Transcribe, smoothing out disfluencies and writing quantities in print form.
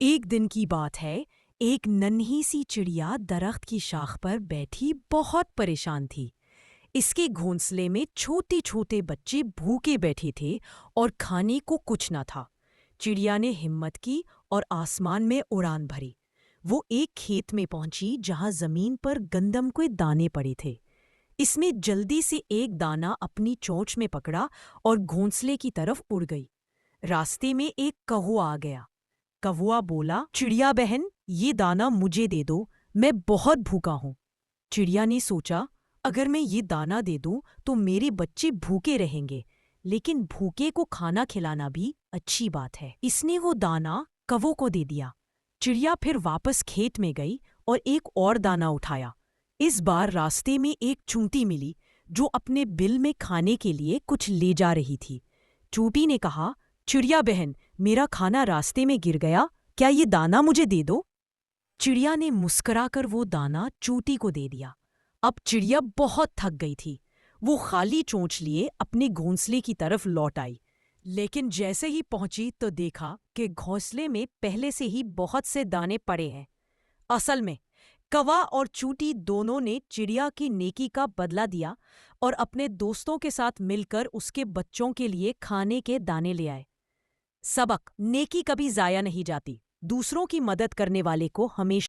एक दिन की बात है। एक नन्ही सी चिड़िया दरख्त की शाख पर बैठी बहुत परेशान थी। इसके घोंसले में छोटे छोटे बच्चे भूखे बैठे थे और खाने को कुछ न था। चिड़िया ने हिम्मत की और आसमान में उड़ान भरी। वो एक खेत में पहुंची जहां जमीन पर गंदम के दाने पड़े थे। इसमें जल्दी से एक दाना अपनी चोंच में पकड़ा और घोंसले की तरफ उड़ गई। रास्ते में एक कौवा आ गया। कौवा बोला, चिड़िया बहन, ये दाना मुझे दे दो, मैं बहुत भूखा हूँ। चिड़िया ने सोचा, अगर मैं ये दाना दे दूं तो मेरे बच्चे भूखे रहेंगे, लेकिन भूखे को खाना खिलाना भी अच्छी बात है। इसने वो दाना कौवे को दे दिया। चिड़िया फिर वापस खेत में गई और एक और दाना उठाया। इस बार रास्ते में एक चूंटी मिली जो अपने बिल में खाने के लिए कुछ ले जा रही थी। चूंटी ने कहा, चिड़िया बहन, मेरा खाना रास्ते में गिर गया, क्या ये दाना मुझे दे दो? चिड़िया ने मुस्कुराकर वो दाना चूंटी को दे दिया। अब चिड़िया बहुत थक गई थी। वो खाली चोंच लिए अपने घोंसले की तरफ लौट आई। लेकिन जैसे ही पहुंची तो देखा कि घोंसले में पहले से ही बहुत से दाने पड़े हैं। असल में कौवा और चूंटी दोनों ने चिड़िया की नेकी का बदला दिया और अपने दोस्तों के साथ मिलकर उसके बच्चों के लिए खाने के दाने ले आए। सबक: नेकी कभी जाया नहीं जाती। दूसरों की मदद करने वाले को हमेशा